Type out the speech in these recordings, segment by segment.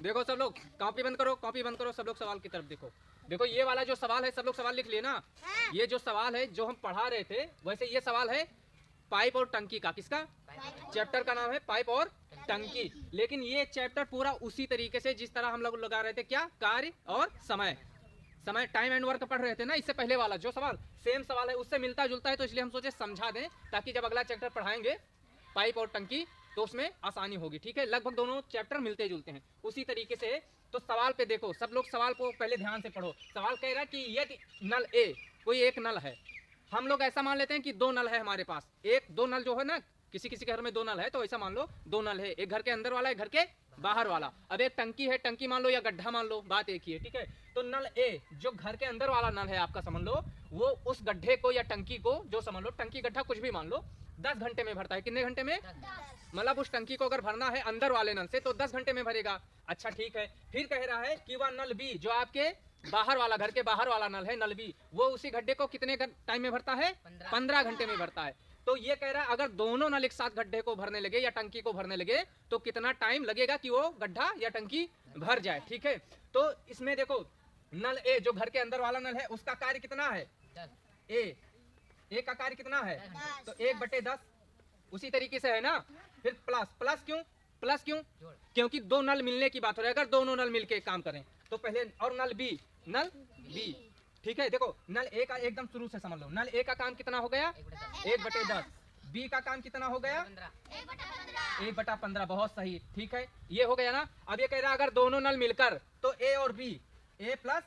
देखो सब लोग कॉपी बंद करो, कॉपी बंद करो, सब लोग सवाल की तरफ देखो। देखो ये वाला जो सवाल है, सब लोग सवाल लिख लिए ना। ये जो सवाल है जो हम पढ़ा रहे थे, वैसे ये सवाल है पाइप और टंकी का। किसका? चैप्टर का नाम है पाइप और टंकी। लेकिन ये चैप्टर पूरा उसी तरीके से जिस तरह हम लोग लगा रहे थे, क्या? कार्य और समय। समय टाइम एंड वर्क पढ़ रहे थे ना, इससे पहले वाला जो सवाल सेम सवाल है, उससे मिलता जुलता है, तो इसलिए हम सोचे समझा दें, ताकि जब अगला चैप्टर पढ़ाएंगे पाइप और टंकी तो उसमें आसानी होगी। ठीक है, लगभग दोनों चैप्टर मिलते जुलते हैं उसी तरीके से। तो सवाल पे देखो, सब लोग सवाल को पहले ध्यान से पढ़ो। सवाल कह रहा है कि यदि नल ए, कोई एक नल है, हम लोग ऐसा मान लेते हैं कि दो नल है हमारे पास। एक दो नल जो है ना, किसी किसी घर में दो नल है, तो ऐसा मान लो दो नल है, एक घर के अंदर वाला, एक घर के बाहर वाला। अब एक टंकी है, टंकी मान लो या गड्ढा मान लो, बात एक ही है। ठीक है, तो नल ए जो घर के अंदर वाला नल है आपका, समझ लो वो उस गड्ढे को या टंकी को, जो समझ लो टंकी गड्ढा कुछ भी मान लो, 10 घंटे में भरता है। कितने घंटे में? मतलब उस टंकी को अगर भरना है अंदर वाले नल से तो 10 घंटे में भरेगा। अच्छा ठीक है, फिर कह रहा है कि वह नल बी जो आपके बाहर वाला, घर के बाहर वाला नल है, नल बी, वो उसी गड्ढे को कितने टाइम में भरता है? 15 घंटे में भरता है। तो ये कह रहा है अगर दोनों नल एक साथ गड्ढे को भरने लगे या टंकी को भरने लगे तो कितना टाइम लगेगा कि वो गड्ढा या टंकी भर जाए। ठीक है, तो इसमें देखो नल ए जो घर के अंदर वाला नल है, उसका कार्य कितना है? ए का कार्य कितना है? तो 1/10 उसी तरीके से है ना। फिर प्लस, प्लस क्यों? प्लस क्यों? क्योंकि दो नल मिलने की बात हो रही है। अगर दोनों नल मिलके काम करें तो पहले, और नल बी, नल बी। ठीक है, देखो नल ए का एकदम शुरू से समझ लो, नल ए का काम कितना हो गया? 1/10। बी का काम कितना हो गया? 1/15। बहुत सही, ठीक है, ये हो गया ना। अब ये कह रहा है अगर दोनों नल मिलकर, तो ए और बी, ए प्लस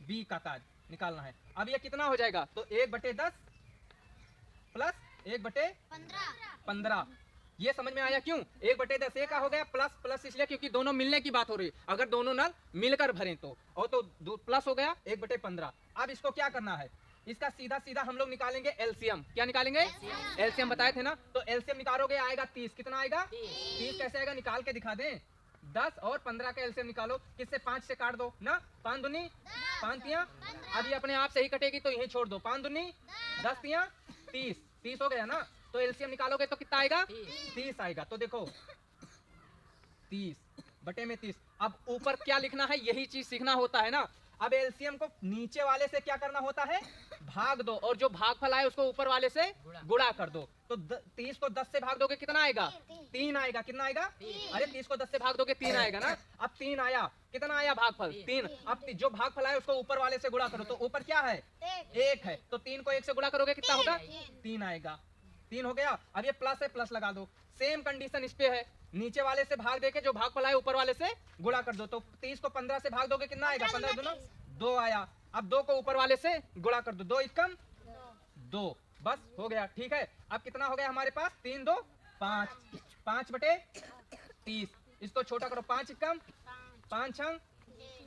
बी का कार्य निकालना है। अब ये कितना हो जाएगा? तो 1/10 प्लस 1/15। ये समझ में आया क्यों? 1/10 ए का हो गया, प्लस प्लस इसलिए क्योंकि दोनों मिलने की बात हो रही है। अगर दोनों नल मिलकर भरें तो, और तो प्लस हो गया 1/15। अब इसको क्या करना है? इसका सीधा सीधा हम लोग निकालेंगे एलसीएम। क्या निकालेंगे? एलसीएम बताए थे ना। तो एलसीएम निकालोगे आएगा 30। कितना आएगा? 30 कैसे आएगा? निकाल के दिखा दें। 10 और 15 का एलसीएम निकालो। किससे? 5 से काट दो ना। 5 दूनी 5 तियां, अब ये अपने आप से ही कटेगी तो यही छोड़ दो। 5 दूनी 10 तियां 30, 30 हो गया ना। तो एलसीएम निकालोगे तो कितना आएगा? 30 आएगा। तो देखो 30/30। अब ऊपर क्या लिखना है? यही चीज सीखना होता है ना। अब एलसीएम को नीचे वाले से क्या करना होता है? भाग दो, और जो भागफल आए उसको ऊपर वाले से गुणा कर दो। तो 30 को 10 से भाग दोगे कितना आएगा? 3 आएगा। कितना आएगा? अरे 30 को 10 से भाग दोगे 3 आएगा ना। अब 3 आया, कितना आया भागफल? 3। अब जो भागफल आए उसको ऊपर वाले से गुणा करो, तो ऊपर क्या है? 1 है। तो 3 को 1 से गुणा करोगे कितना होगा? 3 आएगा। 3 हो गया। अब ये प्लस है, प्लस लगा दो। सेम कंडीशन इस पे है, नीचे वाले से भाग देके जो भागफल आए ऊपर वाले से गुणा कर दो। तो 30 को 15 से भाग दोगे कितना आएगा? 15 दूना 2 आया। अब 2 को ऊपर वाले से गुणा कर दो, 2 एकम 2, बस हो गया। ठीक है, अब कितना हो गया हमारे पास? 3 2 5, 5/30। इसको छोटा करो, 5 एकम 5 छंग,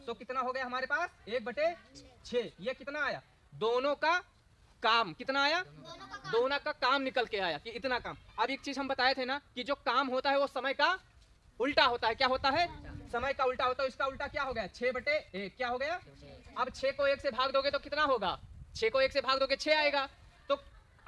तो कितना हो गया हमारे पास? 1/6। ये कितना आया? दोनों का काम कितना आया? दोनों का काम निकल के आया कि इतना काम। अब एक चीज हम बताए थे ना कि जो काम होता है वो समय का उल्टा होता है। क्या होता है? समय का उल्टा होता है। इसका उल्टा क्या हो गया? 6/1। क्या हो गया? अब 6 को 1 से भाग दोगे तो कितना होगा? 6 को 1 से भाग दोगे 6 आएगा। तो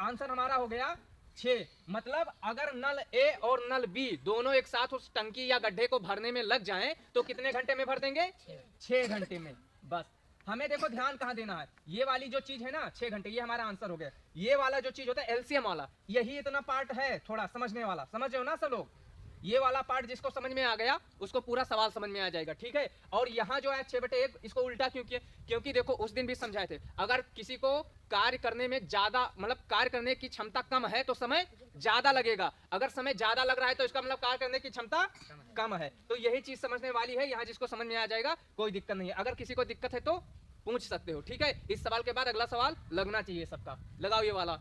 आंसर हमारा हो गया 6। मतलब अगर नल ए और नल बी दोनों एक साथ उस टंकी या गड्ढे को भरने में लग जाएं तो कितने घंटे में भर देंगे? 6 घंटे में। बस हमें देखो ध्यान कहाँ देना है। ये वाली जो चीज है ना 6 घंटे, ये हमारा आंसर हो गया। ये वाला जो चीज होता है एलसीएम वाला, यही इतना पार्ट है थोड़ा समझने वाला। समझ रहे हो ना सब लोग? ये वाला पार्ट जिसको समझ में आ गया उसको पूरा सवाल समझ में आ जाएगा। ठीक है, और यहाँ जो है 6/1 इसको उल्टा क्यों किया? क्योंकि देखो उस दिन भी समझाए थे, अगर किसी को कार्य करने में ज्यादा, मतलब कार्य करने की क्षमता कम है तो समय ज्यादा लगेगा। अगर समय ज्यादा लग रहा है तो इसका मतलब कार्य करने की क्षमता कम है। तो यही चीज समझने वाली है यहाँ, जिसको समझ में आ जाएगा कोई दिक्कत नहीं है। अगर किसी को दिक्कत है तो पूछ सकते हो। ठीक है, इस सवाल के बाद अगला सवाल लगना चाहिए सबका। लगाओ ये वाला।